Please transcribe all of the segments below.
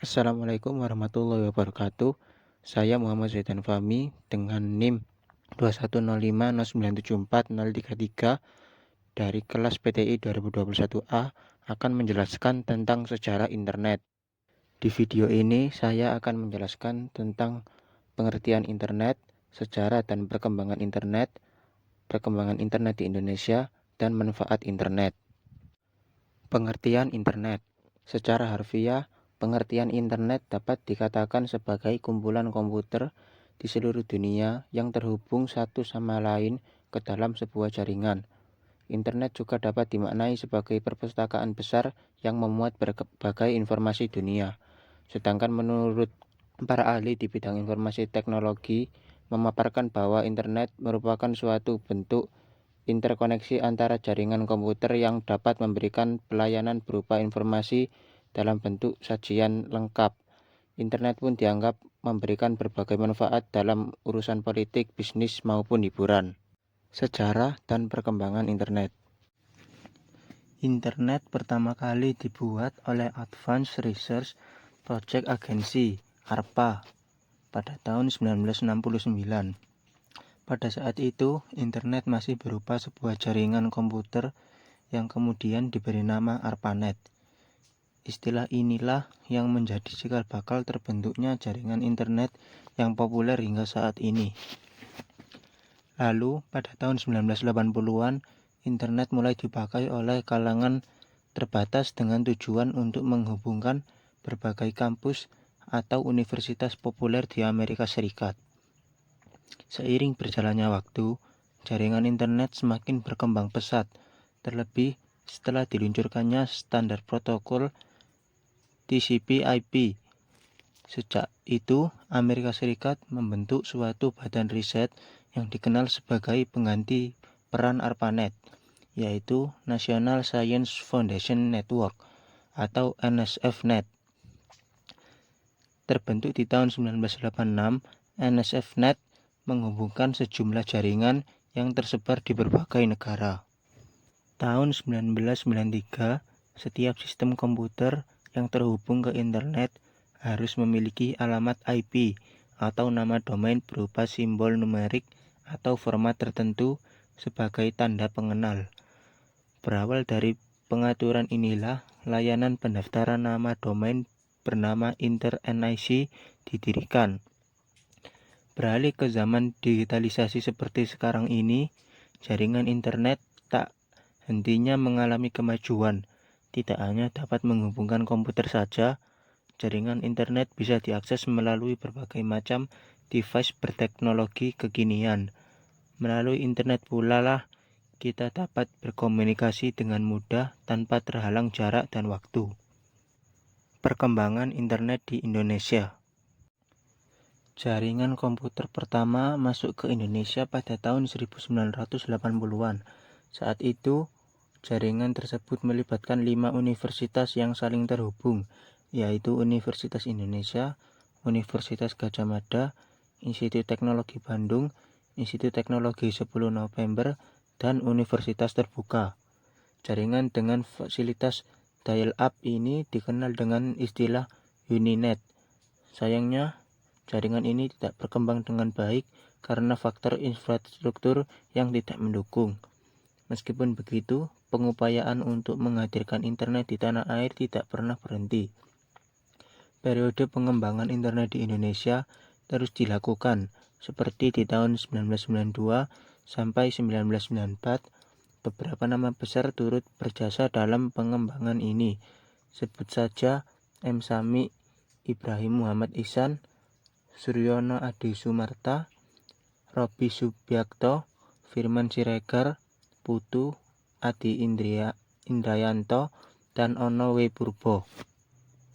Assalamualaikum warahmatullahi wabarakatuh. Saya Muhammad Zaidan Fahmi dengan NIM 21050974033 dari kelas PTI 2021A akan menjelaskan tentang sejarah internet. Di video ini saya akan menjelaskan tentang pengertian internet, sejarah dan perkembangan internet di Indonesia, dan manfaat internet. Pengertian internet. Secara harfiah, pengertian internet dapat dikatakan sebagai kumpulan komputer di seluruh dunia yang terhubung satu sama lain ke dalam sebuah jaringan. Internet juga dapat dimaknai sebagai perpustakaan besar yang memuat berbagai informasi dunia. Sedangkan menurut para ahli di bidang informasi teknologi, memaparkan bahwa internet merupakan suatu bentuk interkoneksi antara jaringan komputer yang dapat memberikan pelayanan berupa informasi dalam bentuk sajian lengkap. Internet pun dianggap memberikan berbagai manfaat dalam urusan politik, bisnis, maupun hiburan. Sejarah dan perkembangan internet. Internet pertama kali dibuat oleh Advanced Research Project Agency (ARPA) pada tahun 1969. Pada saat itu, internet masih berupa sebuah jaringan komputer yang kemudian diberi nama ARPANET. Istilah inilah yang menjadi cikal bakal terbentuknya jaringan internet yang populer hingga saat ini. Lalu, pada tahun 1980-an, internet mulai dipakai oleh kalangan terbatas dengan tujuan untuk menghubungkan berbagai kampus atau universitas populer di Amerika Serikat. Seiring berjalannya waktu, jaringan internet semakin berkembang pesat, terlebih setelah diluncurkannya standar protokol TCP/IP. Sejak itu, Amerika Serikat membentuk suatu badan riset yang dikenal sebagai pengganti peran ARPANET, yaitu National Science Foundation Network atau NSF-Net. Terbentuk di tahun 1986, NSF-Net menghubungkan sejumlah jaringan yang tersebar di berbagai negara. Tahun 1993, setiap sistem komputer yang terhubung ke internet harus memiliki alamat IP atau nama domain berupa simbol numerik atau format tertentu sebagai tanda pengenal. Berawal dari pengaturan inilah, layanan pendaftaran nama domain bernama Inter-NIC didirikan. Beralih ke zaman digitalisasi seperti sekarang ini, jaringan internet tak hentinya mengalami kemajuan. Tidak hanya dapat menghubungkan komputer saja, jaringan internet bisa diakses melalui berbagai macam device berteknologi kekinian. Melalui internet pula lah kita dapat berkomunikasi dengan mudah tanpa terhalang jarak dan waktu. Perkembangan internet di Indonesia. Jaringan komputer pertama masuk ke Indonesia pada tahun 1980-an. Saat itu, jaringan tersebut melibatkan 5 universitas yang saling terhubung, yaitu Universitas Indonesia, Universitas Gadjah Mada, Institut Teknologi Bandung, Institut Teknologi 10 November, dan Universitas Terbuka. Jaringan dengan fasilitas dial-up ini dikenal dengan istilah Uninet. Sayangnya, jaringan ini tidak berkembang dengan baik karena faktor infrastruktur yang tidak mendukung. Meskipun begitu, pengupayaan untuk menghadirkan internet di tanah air tidak pernah berhenti. Periode pengembangan internet di Indonesia terus dilakukan, seperti di tahun 1992 sampai 1994. Beberapa nama besar turut berjasa dalam pengembangan ini. Sebut saja M. Sami, Ibrahim Muhammad Ihsan, Suryono Adi Sumarta, Robi Subiakto, Firman Siregar, Putu, Adi Indrayanto, dan Ono W. Purbo.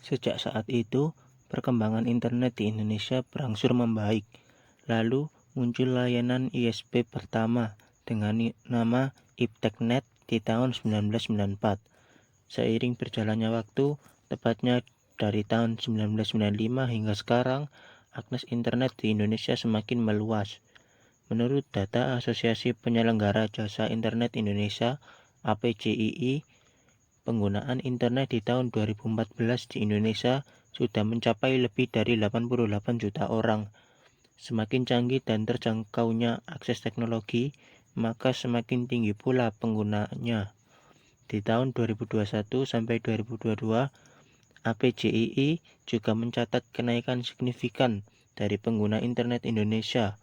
Sejak saat itu, perkembangan internet di Indonesia berangsur membaik. Lalu muncul layanan ISP pertama dengan nama IPTEKNET di tahun 1994. Seiring berjalannya waktu, tepatnya dari tahun 1995 hingga sekarang, akses internet di Indonesia semakin meluas. Menurut data Asosiasi Penyelenggara Jasa Internet Indonesia (APJII), Penggunaan internet di tahun 2014 di Indonesia sudah mencapai lebih dari 88 juta orang. Semakin canggih dan terjangkaunya akses teknologi, maka semakin tinggi pula penggunanya. Di tahun 2021 sampai 2022, APJII juga mencatat kenaikan signifikan dari pengguna internet Indonesia,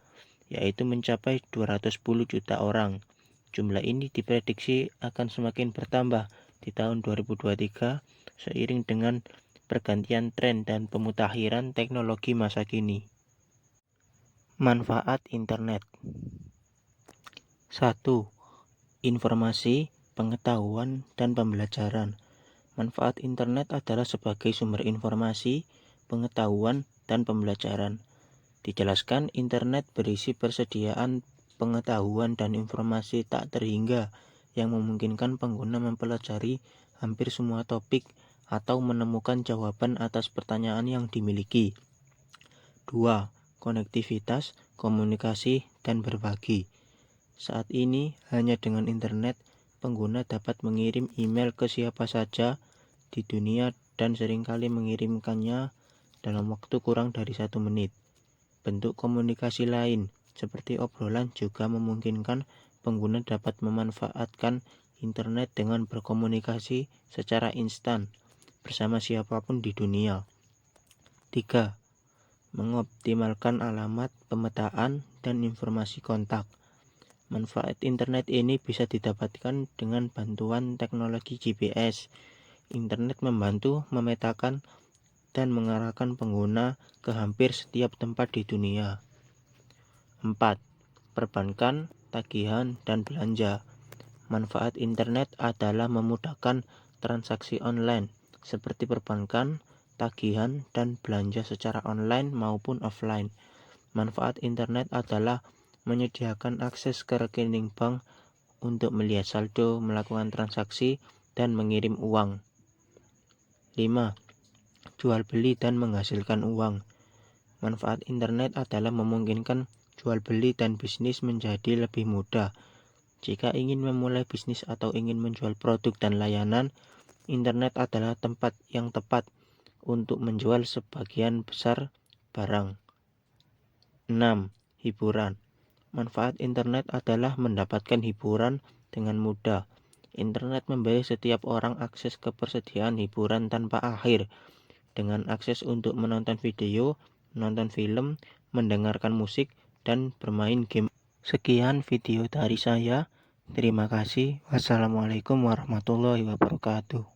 yaitu mencapai 210 juta orang. Jumlah ini diprediksi akan semakin bertambah di tahun 2023 seiring dengan pergantian tren dan pemutakhiran teknologi masa kini. Manfaat internet. 1. Informasi, pengetahuan, dan pembelajaran. Manfaat internet adalah sebagai sumber informasi, pengetahuan, dan pembelajaran. Dijelaskan, internet berisi persediaan pengetahuan dan informasi tak terhingga yang memungkinkan pengguna mempelajari hampir semua topik atau menemukan jawaban atas pertanyaan yang dimiliki. 2. Konektivitas, komunikasi, dan berbagi. Saat ini, hanya dengan internet, pengguna dapat mengirim email ke siapa saja di dunia dan seringkali mengirimkannya dalam waktu kurang dari 1 menit. Bentuk komunikasi lain, seperti obrolan, juga memungkinkan pengguna dapat memanfaatkan internet dengan berkomunikasi secara instan bersama siapapun di dunia. 3. Mengoptimalkan alamat, pemetaan, dan informasi kontak. Manfaat internet ini bisa didapatkan dengan bantuan teknologi GPS. Internet membantu memetakan dan mengarahkan pengguna ke hampir setiap tempat di dunia. 4. Perbankan, tagihan, dan belanja. Manfaat internet adalah memudahkan transaksi online seperti perbankan, tagihan, dan belanja secara online maupun offline. Manfaat internet adalah menyediakan akses ke rekening bank untuk melihat saldo, melakukan transaksi, dan mengirim uang. 5. Jual beli dan menghasilkan uang. Manfaat internet adalah memungkinkan jual beli dan bisnis menjadi lebih mudah. Jika ingin memulai bisnis atau ingin menjual produk dan layanan, internet adalah tempat yang tepat untuk menjual sebagian besar barang. 6. Hiburan. Manfaat internet adalah mendapatkan hiburan dengan mudah. Internet memberi setiap orang akses ke persediaan hiburan tanpa akhir, dengan akses untuk menonton video, menonton film, mendengarkan musik, dan bermain game. Sekian video dari saya. Terima kasih. Wassalamualaikum warahmatullahi wabarakatuh.